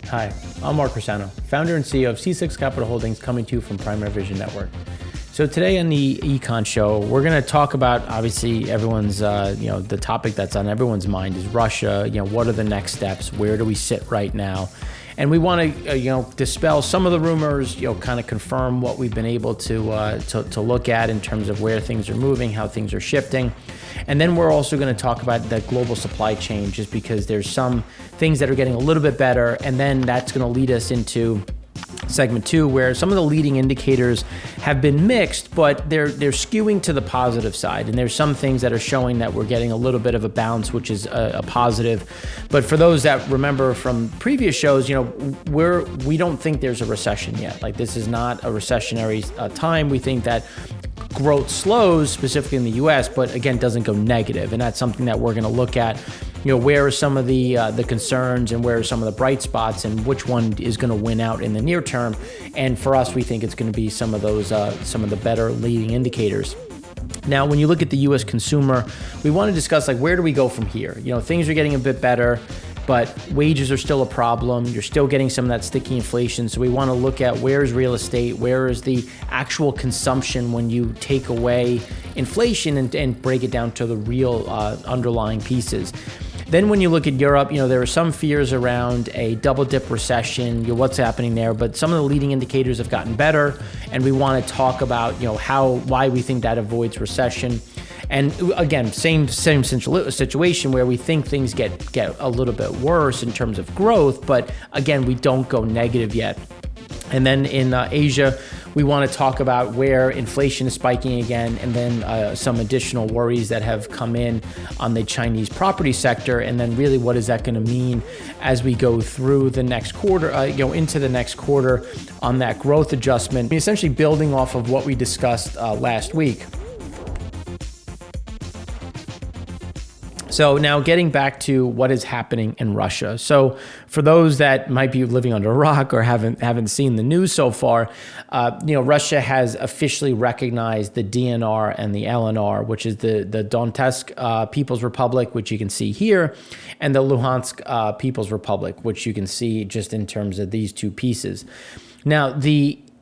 Hi, I'm Mark Rossano, founder and CEO of C6 Capital Holdings, coming to you from Primary Vision Network. So today on the Econ Show, we're going to talk about, obviously, everyone's, the topic that's on everyone's mind is Russia. What are the next steps? Where do we sit right now? And we want to, dispel some of the rumors, kind of confirm what we've been able to look at in terms of where things are moving, how things are shifting. And then we're also going to talk about the global supply chain, just because there's some things that are getting a little bit better. And then that's going to lead us into segment 2, where some of the leading indicators have been mixed, but they're skewing to the positive side. And there's some things that are showing that we're getting a little bit of a bounce, which is a positive. But for those that remember from previous shows, we don't think there's a recession yet. Like, this is not a recessionary time. We think that growth slows, specifically in the US, but again, doesn't go negative. And that's something that we're going to look at. Where are some of the concerns, and where are some of the bright spots, and which one is going to win out in the near term? And for us, we think it's going to be some of those, some of the better leading indicators. Now, when you look at the U.S. consumer, we want to discuss, where do we go from here? Things are getting a bit better, but wages are still a problem. You're still getting some of that sticky inflation. So we want to look at where's real estate, where is the actual consumption when you take away inflation and break it down to the real underlying pieces. Then when you look at Europe, there are some fears around a double dip recession, what's happening there, but some of the leading indicators have gotten better, and we want to talk about, why we think that avoids recession. And again, same situation where we think things get a little bit worse in terms of growth, but again, we don't go negative yet. And then in Asia, we want to talk about where inflation is spiking again, and then some additional worries that have come in on the Chinese property sector. And then really, what is that going to mean as we go through the next quarter, into the next quarter on that growth adjustment, essentially building off of what we discussed last week. So now getting back to what is happening in Russia. So for those that might be living under a rock or haven't seen the news so far, Russia has officially recognized the DNR and the LNR, which is the Donetsk People's Republic, which you can see here, and the Luhansk People's Republic, which you can see just in terms of these two pieces. Now,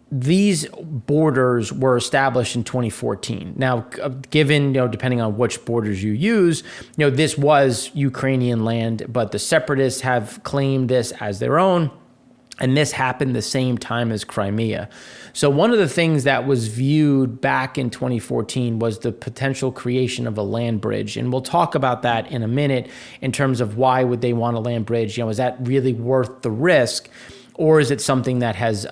these borders were established in 2014. Now, given, depending on which borders you use, this was Ukrainian land, but the separatists have claimed this as their own. And this happened the same time as Crimea. So one of the things that was viewed back in 2014 was the potential creation of a land bridge. And we'll talk about that in a minute in terms of why would they want a land bridge? Is that really worth the risk? Or is it something that has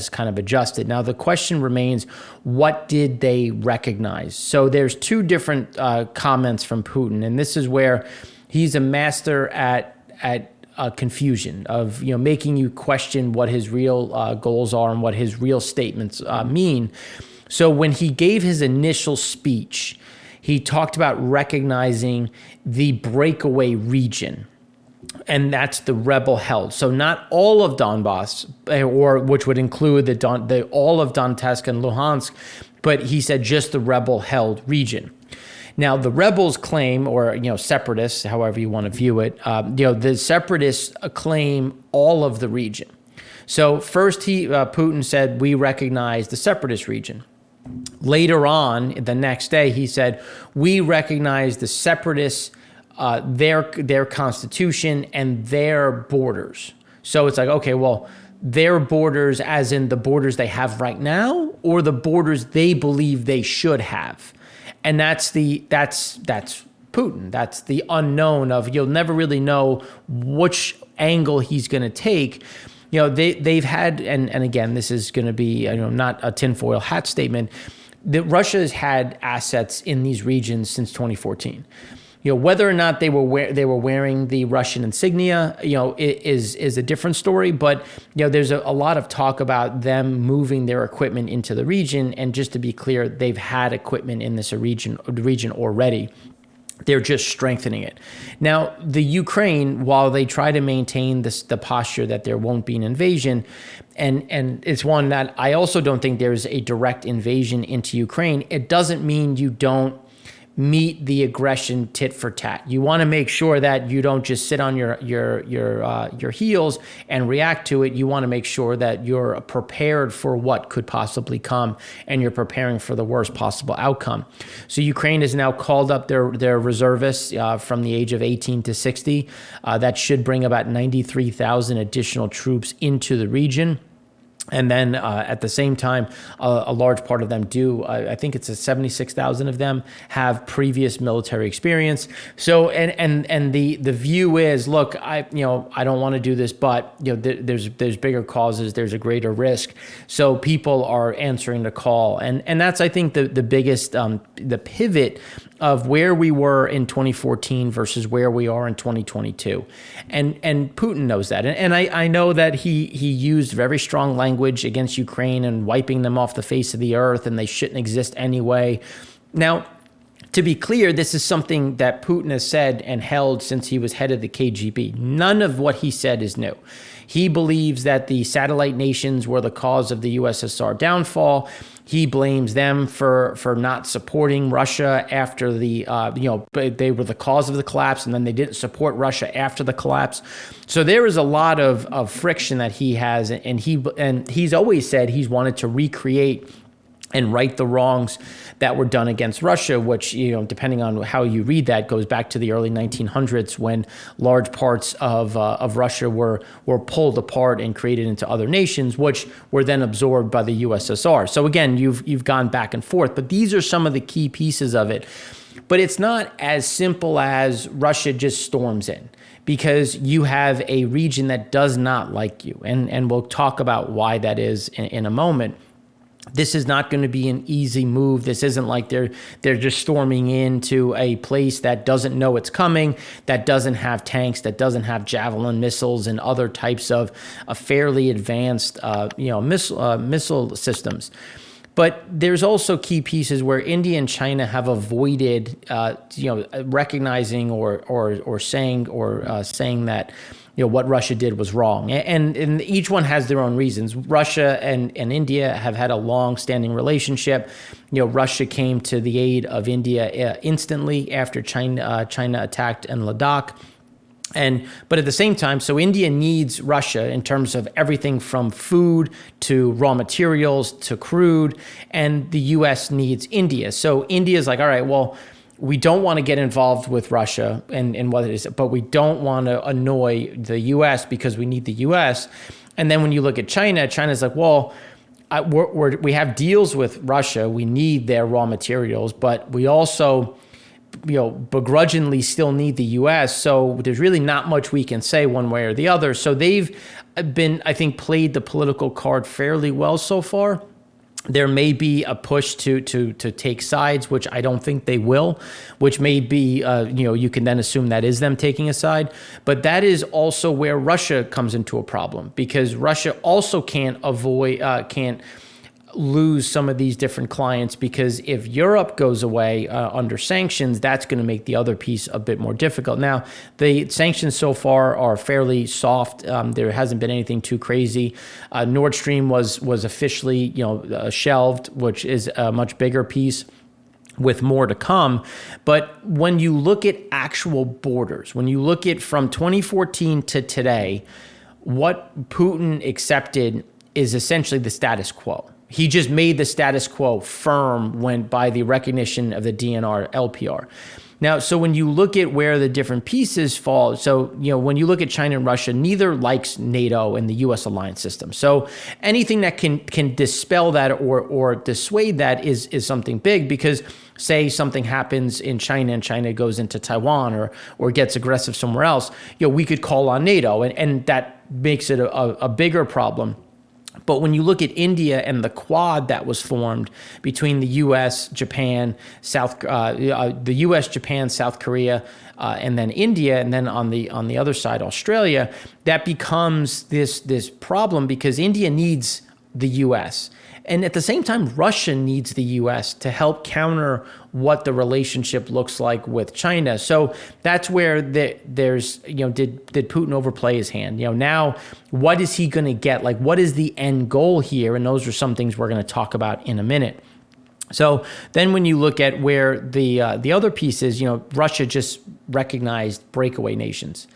kind of adjusted? Now, the question remains, what did they recognize? So there's two different comments from Putin, and this is where he's a master at confusion of making you question what his real goals are and what his real statements mean. So when he gave his initial speech, he talked about recognizing the breakaway region. And that's the rebel held. So not all of Donbass, or which would include all of Donetsk and Luhansk, but he said just the rebel held region. Now the rebels claim, or separatists, however you want to view it, the separatists claim all of the region. So first Putin said we recognize the separatist region. Later on, the next day, he said we recognize the separatists. Their constitution and their borders. So it's okay, well, their borders as in the borders they have right now, or the borders they believe they should have. And that's Putin. That's the unknown of, you'll never really know which angle he's going to take. They've had, and again, this is going to be not a tinfoil hat statement, that Russia has had assets in these regions since 2014. Whether or not they were wearing the Russian insignia, is a different story. But there's a lot of talk about them moving their equipment into the region. And just to be clear, they've had equipment in this region already. They're just strengthening it. Now, the Ukraine, while they try to maintain the posture that there won't be an invasion, and it's one that I also don't think there's a direct invasion into Ukraine, it doesn't mean you don't meet the aggression tit for tat. You want to make sure that you don't just sit on your heels and react to it. You want to make sure that you're prepared for what could possibly come, and you're preparing for the worst possible outcome. So Ukraine has now called up their reservists from the age of 18 to 60. That should bring about 93,000 additional troops into the region. And then at the same time, a large part of them I think it's 76,000 of them have previous military experience. So and the view is, look, I don't want to do this, but there's bigger causes, there's a greater risk. So people are answering the call, and that's, I think, the biggest the pivot of where we were in 2014 versus where we are in 2022. And Putin knows that. And I know that he used very strong language against Ukraine and wiping them off the face of the earth, and they shouldn't exist anyway. Now, to be clear, this is something that Putin has said and held since he was head of the KGB. None of what he said is new. He believes that the satellite nations were the cause of the USSR downfall. He blames them for not supporting Russia after they were the cause of the collapse, and then they didn't support Russia after the collapse. So there is a lot of friction that he has, and he's always said he's wanted to recreate and right the wrongs that were done against Russia, which, depending on how you read that, goes back to the early 1900s when large parts of Russia were pulled apart and created into other nations, which were then absorbed by the USSR. So again, you've gone back and forth, but these are some of the key pieces of it. But it's not as simple as Russia just storms in, because you have a region that does not like you, and we'll talk about why that is in a moment. This is not going to be an easy move. This isn't like they're just storming into a place that doesn't know it's coming, that doesn't have tanks, that doesn't have Javelin missiles and other types of fairly advanced missile systems. But there's also key pieces where India and China have avoided recognizing or saying that what Russia did was wrong. And each one has their own reasons. Russia and India have had a long-standing relationship. Russia came to the aid of India instantly after China attacked in Ladakh. But at the same time, so India needs Russia in terms of everything from food to raw materials to crude, and the U.S. needs India. So India is like, all right, well, we don't want to get involved with Russia and what it is, but we don't want to annoy the U.S. because we need the U.S. And then when you look at China, China's like, well, we have deals with Russia. We need their raw materials, but we also begrudgingly still need the U.S. So there's really not much we can say one way or the other. So they've been, I think, played the political card fairly well so far. There may be a push to take sides, which I don't think they will, which may be, you can then assume that is them taking a side. But that is also where Russia comes into a problem, because Russia also can't lose some of these different clients, because if Europe goes away under sanctions, that's going to make the other piece a bit more difficult. Now, the sanctions so far are fairly soft. There hasn't been anything too crazy. Nord Stream was officially shelved, which is a much bigger piece, with more to come. But when you look at actual borders, when you look at from 2014 to today, what Putin accepted is essentially the status quo. He just made the status quo firm by the recognition of the DNR LPR. Now, so when you look at where the different pieces fall, so, when you look at China and Russia, neither likes NATO and the U.S. alliance system. So anything that can dispel that or dissuade that is something big, because say something happens in China and China goes into Taiwan or gets aggressive somewhere else, we could call on NATO, and that makes it a bigger problem. But when you look at India and the Quad that was formed between the U.S., Japan, South Korea, and then India, and then on the other side, Australia, that becomes this problem, because India needs the U.S. And at the same time, Russia needs the U.S. to help counter what the relationship looks like with China. So that's where there's, did Putin overplay his hand? Now, what is he going to get? Like, what is the end goal here? And those are some things we're going to talk about in a minute. So then when you look at where the other piece is, Russia just recognized breakaway nations.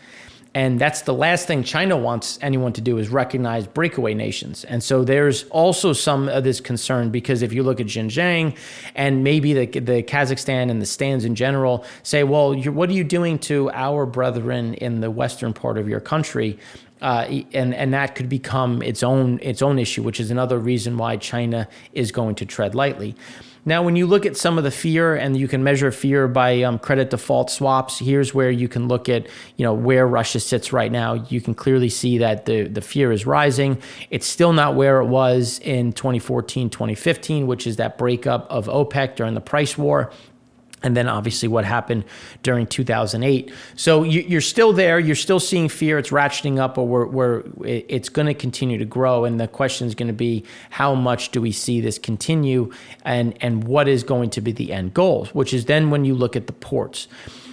And that's the last thing China wants anyone to do, is recognize breakaway nations. And so there's also some of this concern, because if you look at Xinjiang and maybe the Kazakhstan and the stands in general say, well, what are you doing to our brethren in the western part of your country? And that could become its own issue, which is another reason why China is going to tread lightly. Now, when you look at some of the fear, and you can measure fear by credit default swaps, here's where you can look at where Russia sits right now. You can clearly see that the fear is rising. It's still not where it was in 2014, 2015, which is that breakup of OPEC during the price war. And then obviously what happened during 2008. So you're still there. You're still seeing fear. It's ratcheting up, or it's going to continue to grow. And the question is going to be, how much do we see this continue, and what is going to be the end goal, which is then when you look at the ports.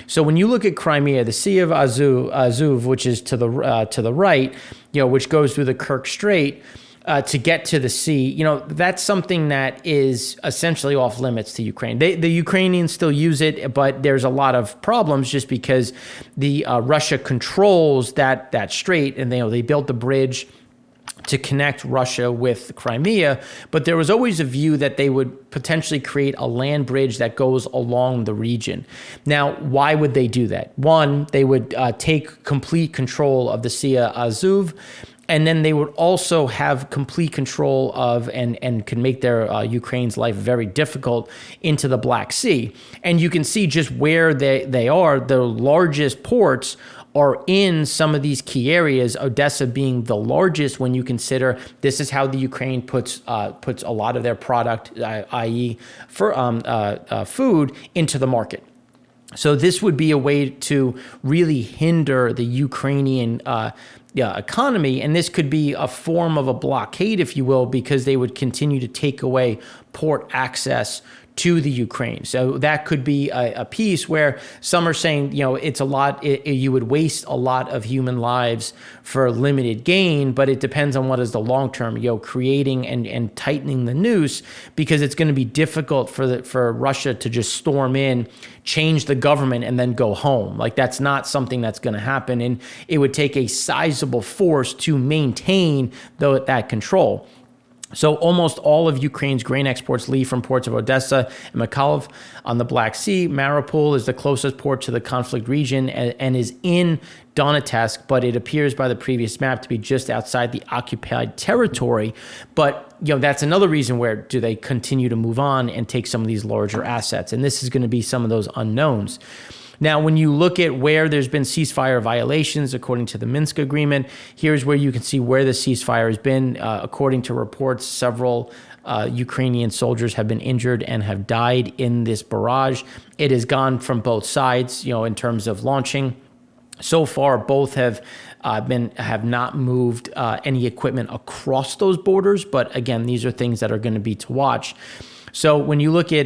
So when you look at Crimea, the Sea of Azov, which is to the right, which goes through the Kerch Strait, to get to the sea, that's something that is essentially off limits to Ukraine. The Ukrainians still use it, but there's a lot of problems just because the Russia controls that strait, and they built the bridge to connect Russia with Crimea, but there was always a view that they would potentially create a land bridge that goes along the region. Now, why would they do that? One, they would take complete control of the Sea of Azov, and then they would also have complete control of and can make their Ukraine's life very difficult into the Black Sea. And you can see just where they are. The largest ports are in some of these key areas, Odessa being the largest when you consider this is how the Ukraine puts a lot of their product, i.e. for food, into the market. So this would be a way to really hinder the Ukrainian economy, and this could be a form of a blockade, if you will, because they would continue to take away port access to the Ukraine. So that could be a piece where some are saying, it's a lot, you would waste a lot of human lives for limited gain, but it depends on what is the long term, creating and tightening the noose, because it's going to be difficult for Russia to just storm in, change the government, and then go home. Like, that's not something that's going to happen. And it would take a sizable force to maintain that control. So almost all of Ukraine's grain exports leave from ports of Odessa and Mykolaiv on the Black Sea. Mariupol is the closest port to the conflict region and is in Donetsk, but it appears by the previous map to be just outside the occupied territory. But that's another reason where do they continue to move on and take some of these larger assets. And this is going to be some of those unknowns. Now, when you look at where there's been ceasefire violations, according to the Minsk agreement, here's where you can see where the ceasefire has been. According to reports, several Ukrainian soldiers have been injured and have died in this barrage. It has gone from both sides, in terms of launching. So far, both have not moved any equipment across those borders. But again, these are things that are going to be to watch. So when you look at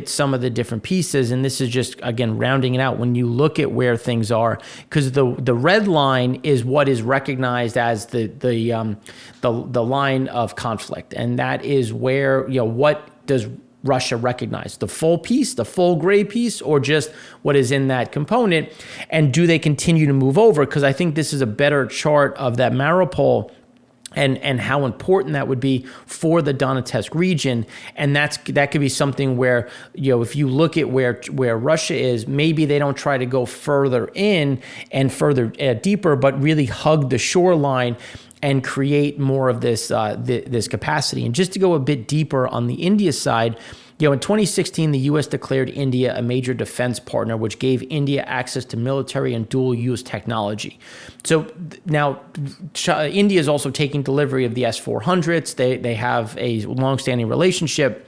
some of the different pieces, and this is just, again, rounding it out, when you look at where things are, because the red line is what is recognized as the line of conflict, and that is where, what does Russia recognize? The full piece, the full gray piece, or just what is in that component? And do they continue to move over? Because I think this is a better chart of that Mariupol and how important that would be for the Donetsk region. And that could be something where, if you look at where Russia is, maybe they don't try to go further in and further deeper, but really hug the shoreline and create more of this capacity. And just to go a bit deeper on the India side, in 2016, the U.S. declared India a major defense partner, which gave India access to military and dual-use technology. So now India is also taking delivery of the S-400s. They have a longstanding relationship,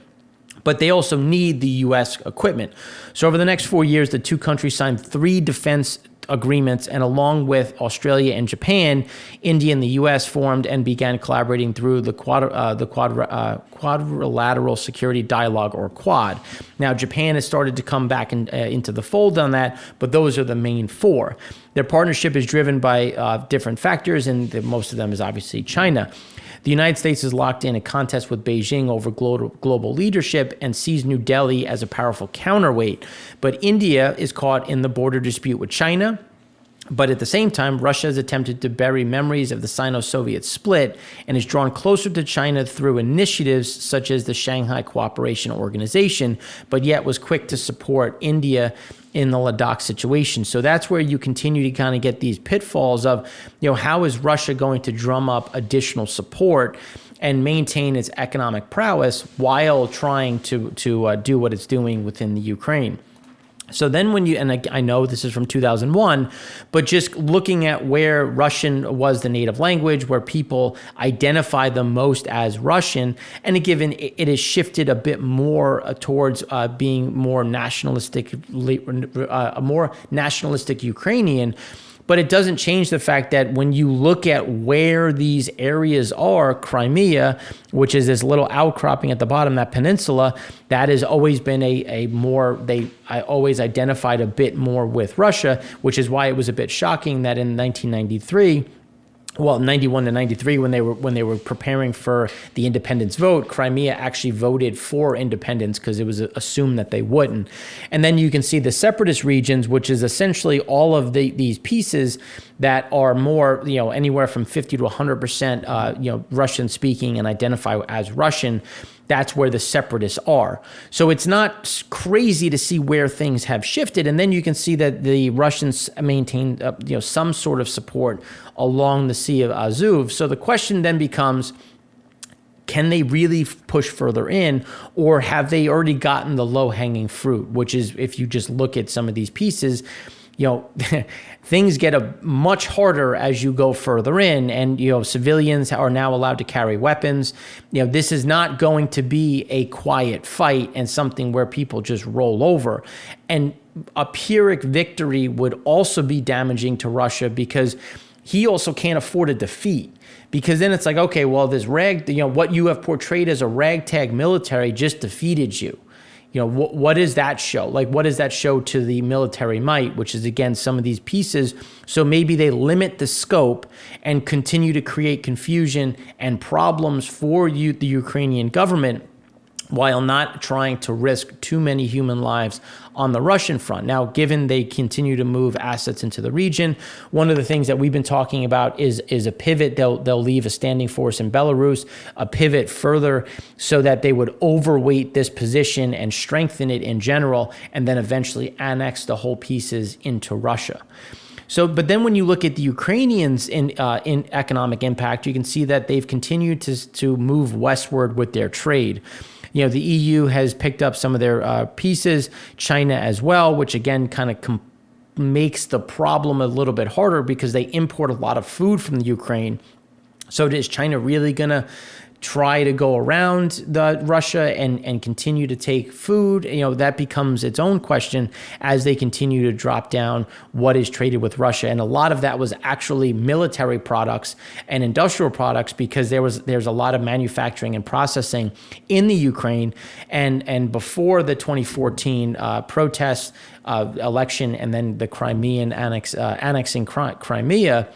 but they also need the U.S. equipment. So over the next 4 years, the two countries signed 3 defense agreements, and along with Australia and Japan, India and the U.S. formed and began collaborating through the Quadrilateral Security Dialogue, or Quad. Now, Japan has started to come back into the fold on that, but those are the main 4. Their partnership is driven by different factors, and most of them is obviously China. The United States is locked in a contest with Beijing over global leadership and sees New Delhi as a powerful counterweight. But India is caught in the border dispute with China. But at the same time, Russia has attempted to bury memories of the Sino-Soviet split and is drawn closer to China through initiatives such as the Shanghai Cooperation Organization, but yet was quick to support India in the Ladakh situation. So that's where you continue to kind of get these pitfalls of, how is Russia going to drum up additional support and maintain its economic prowess while trying to do what it's doing within the Ukraine. So then when you, and I know this is from 2001, but just looking at where Russian was the native language, where people identify the most as Russian, and given it has shifted a bit more towards being more nationalistic Ukrainian. But it doesn't change the fact that when you look at where these areas are, Crimea, which is this little outcropping at the bottom, that peninsula, that has always been I always identified a bit more with Russia, which is why it was a bit shocking that in 1993, 91 to 93, when they were preparing for the independence vote, Crimea actually voted for independence because it was assumed that they wouldn't. And then you can see the separatist regions, which is essentially all of these pieces that are more, anywhere from 50 to 100%, Russian speaking and identify as Russian. That's where the separatists are. So it's not crazy to see where things have shifted. And then you can see that the Russians maintain, some sort of support along the Sea of Azov. So the question then becomes, can they really push further in, or have they already gotten the low-hanging fruit? Which is, if you just look at some of these pieces, things get much harder as you go further in, and civilians are now allowed to carry weapons. This is not going to be a quiet fight and something where people just roll over. And a Pyrrhic victory would also be damaging to Russia because he also can't afford a defeat. Because then it's like, okay, well, this what you have portrayed as a ragtag military just defeated you. What does that show? What does that show to the military might, which is, again, some of these pieces? So maybe they limit the scope and continue to create confusion and problems for the Ukrainian government while not trying to risk too many human lives on the Russian front. Now, given they continue to move assets into the region, one of the things that we've been talking about is a pivot. They'll leave a standing force in Belarus, a pivot further so that they would overweight this position and strengthen it in general, and then eventually annex the whole pieces into Russia. So, but then when you look at the Ukrainians in economic impact, you can see that they've continued to move westward with their trade. The EU has picked up some of their pieces, China as well, which again kind of makes the problem a little bit harder because they import a lot of food from the Ukraine. So is China really going to try to go around Russia and continue to take food? That becomes its own question as they continue to drop down what is traded with Russia. And a lot of that was actually military products and industrial products because there's a lot of manufacturing and processing in the Ukraine. And before the 2014 protests, election, and then the Crimean annexing Crimea,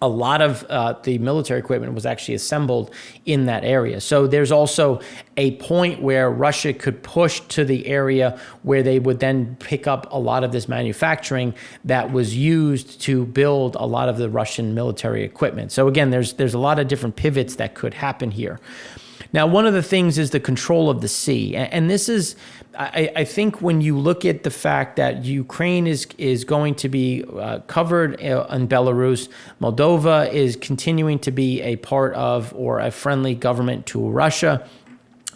a lot of the military equipment was actually assembled in that area. So there's also a point where Russia could push to the area where they would then pick up a lot of this manufacturing that was used to build a lot of the Russian military equipment. So again, there's a lot of different pivots that could happen here. Now, one of the things is the control of the sea. And this is, I think when you look at the fact that Ukraine is going to be covered in Belarus, Moldova is continuing to be a part of or a friendly government to Russia.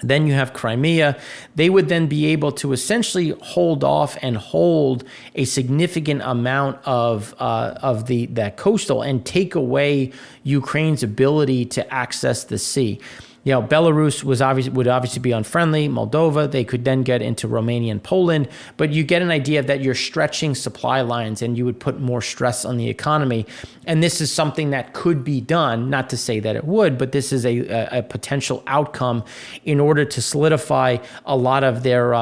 Then you have Crimea. They would then be able to essentially hold off and hold a significant amount of that coastal and take away Ukraine's ability to access the sea. Belarus would obviously be unfriendly. Moldova, they could then get into Romania and Poland. But you get an idea that you're stretching supply lines and you would put more stress on the economy. And this is something that could be done, not to say that it would, but this is a potential outcome in order to solidify a lot of their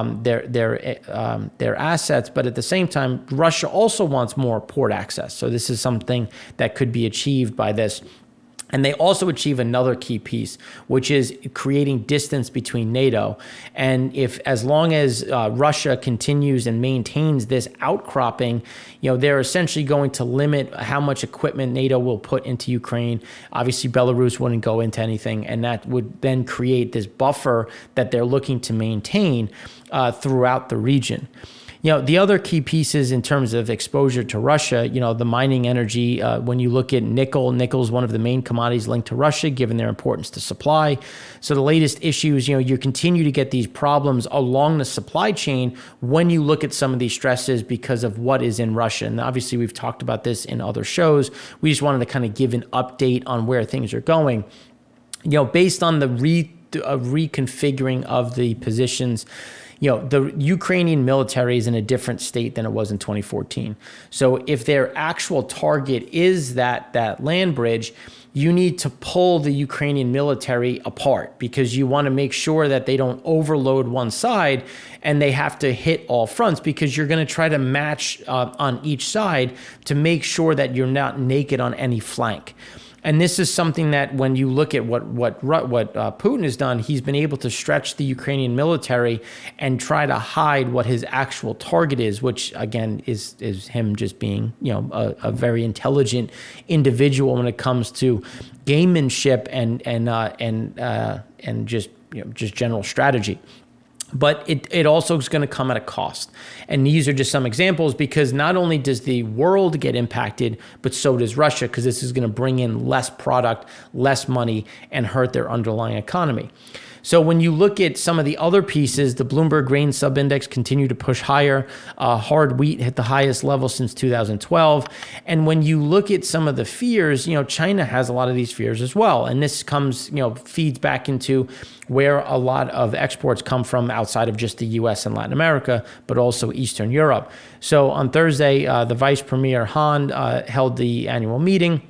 assets. But at the same time, Russia also wants more port access. So this is something that could be achieved by this. And they also achieve another key piece, which is creating distance between NATO. And if, as long as Russia continues and maintains this outcropping, they're essentially going to limit how much equipment NATO will put into Ukraine. Obviously, Belarus wouldn't go into anything, and that would then create this buffer that they're looking to maintain throughout the region. The other key pieces in terms of exposure to Russia, the mining energy, when you look at nickel is one of the main commodities linked to Russia, given their importance to supply. So the latest issues, you continue to get these problems along the supply chain when you look at some of these stresses because of what is in Russia. And obviously, we've talked about this in other shows. We just wanted to kind of give an update on where things are going. Based on the reconfiguring of the positions, the Ukrainian military is in a different state than it was in 2014. So if their actual target is that land bridge, you need to pull the Ukrainian military apart because you want to make sure that they don't overload one side and they have to hit all fronts, because you're going to try to match on each side to make sure that you're not naked on any flank. And this is something that when you look at what Putin has done, he's been able to stretch the Ukrainian military and try to hide what his actual target is, which again is him just being a very intelligent individual when it comes to gamemanship and just general strategy. But it also is going to come at a cost. And these are just some examples, because not only does the world get impacted, but so does Russia, because this is going to bring in less product, less money, and hurt their underlying economy. So when you look at some of the other pieces, the Bloomberg grain subindex continued to push higher. Hard wheat hit the highest level since 2012. And when you look at some of the fears, China has a lot of these fears as well. And this comes, feeds back into where a lot of exports come from outside of just the US and Latin America, but also Eastern Europe. So on Thursday, the Vice Premier Han held the annual meeting.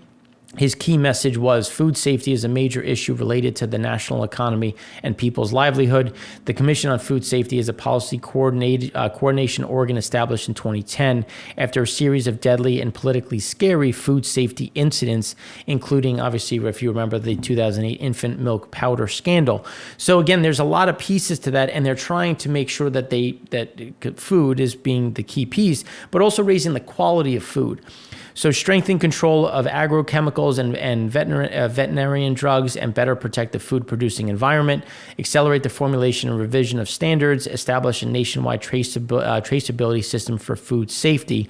His key message was food safety is a major issue related to the national economy and people's livelihood. The Commission on Food Safety is a policy coordination organ established in 2010 after a series of deadly and politically scary food safety incidents, including, obviously, if you remember, the 2008 infant milk powder scandal. So again, there's a lot of pieces to that, and they're trying to make sure that food is being the key piece, but also raising the quality of food. So strengthen control of agrochemicals and veterinarian drugs and better protect the food-producing environment, accelerate the formulation and revision of standards, establish a nationwide traceability system for food safety.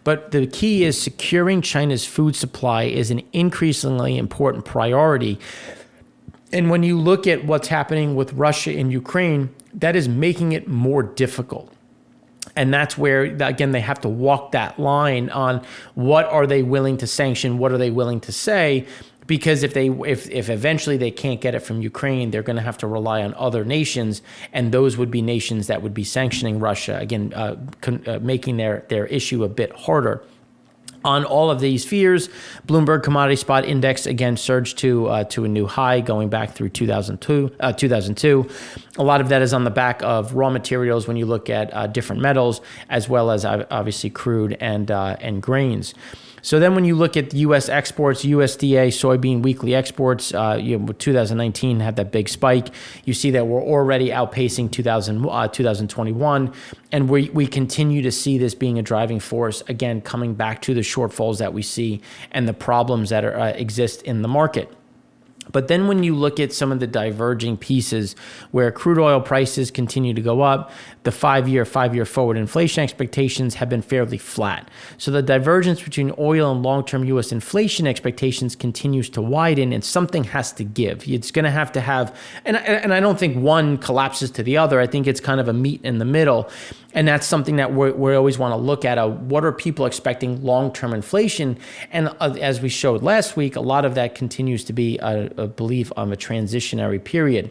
But the key is securing China's food supply is an increasingly important priority. And when you look at what's happening with Russia and Ukraine, that is making it more difficult. And that's where, again, they have to walk that line on what are they willing to sanction, what are they willing to say, because if eventually they can't get it from Ukraine, they're going to have to rely on other nations, and those would be nations that would be sanctioning Russia, again, making their issue a bit harder. On all of these fears, Bloomberg Commodity Spot Index again surged to a new high going back through 2002. A lot of that is on the back of raw materials when you look at different metals, as well as obviously crude and grains. So then when you look at U.S. exports, USDA soybean weekly exports, 2019 had that big spike. You see that we're already outpacing 2021. And we continue to see this being a driving force, again, coming back to the shortfalls that we see and the problems that exist in the market. But then when you look at some of the diverging pieces where crude oil prices continue to go up, the five-year forward inflation expectations have been fairly flat. So the divergence between oil and long-term U.S. inflation expectations continues to widen, and something has to give. It's going to have, and I don't think one collapses to the other. I think it's kind of a meet in the middle. And that's something that we always want to look at. What are people expecting long-term inflation? And as we showed last week, a lot of that continues to be a belief on a transitionary period.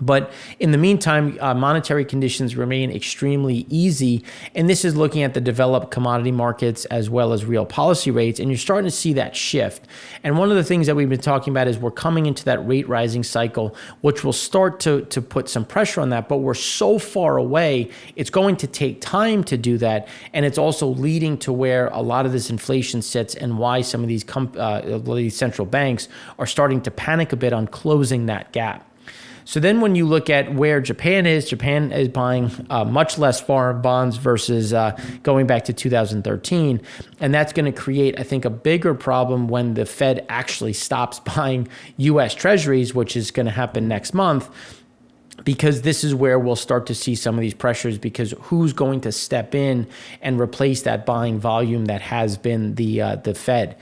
But in the meantime, monetary conditions remain extremely easy. And this is looking at the developed commodity markets as well as real policy rates. And you're starting to see that shift. And one of the things that we've been talking about is we're coming into that rate rising cycle, which will start to put some pressure on that. But we're so far away, it's going to take time to do that. And it's also leading to where a lot of this inflation sits and why some of these central banks are starting to panic a bit on closing that gap. So then when you look at where Japan is buying much less foreign bonds versus going back to 2013. And that's going to create, I think, a bigger problem when the Fed actually stops buying U.S. Treasuries, which is going to happen next month, because this is where we'll start to see some of these pressures, because who's going to step in and replace that buying volume that has been the Fed?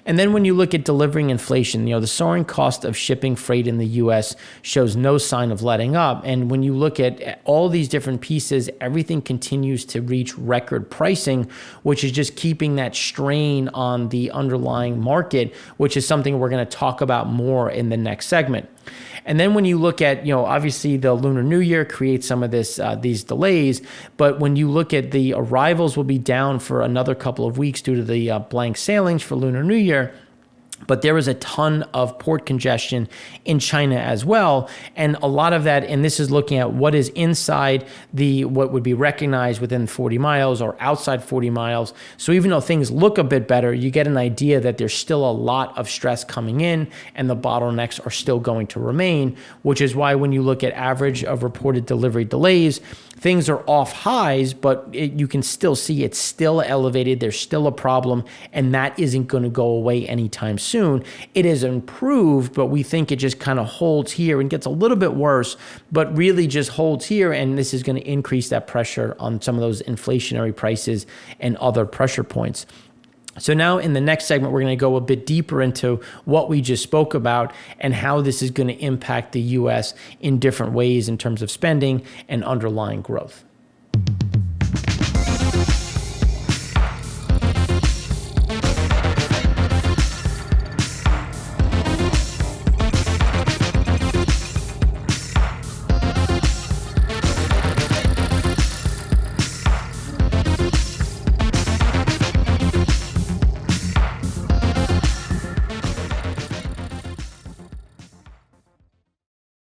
And then when you look at delivering inflation, the soaring cost of shipping freight in the U.S. shows no sign of letting up. And when you look at all these different pieces, everything continues to reach record pricing, which is just keeping that strain on the underlying market, which is something we're going to talk about more in the next segment. And then when you look at, obviously the Lunar New Year creates some of these delays, but when you look at the arrivals will be down for another couple of weeks due to the blank sailings for Lunar New Year. But there is a ton of port congestion in China as well. And a lot of that, and this is looking at what is inside what would be recognized within 40 miles or outside 40 miles. So even though things look a bit better, you get an idea that there's still a lot of stress coming in and the bottlenecks are still going to remain, which is why when you look at average of reported delivery delays, things are off highs, but you can still see it's still elevated. There's still a problem, and that isn't going to go away anytime soon. It is improved, but we think it just kind of holds here and gets a little bit worse, but really just holds here, and this is going to increase that pressure on some of those inflationary prices and other pressure points. So now in the next segment, we're going to go a bit deeper into what we just spoke about and how this is going to impact the U.S. in different ways in terms of spending and underlying growth.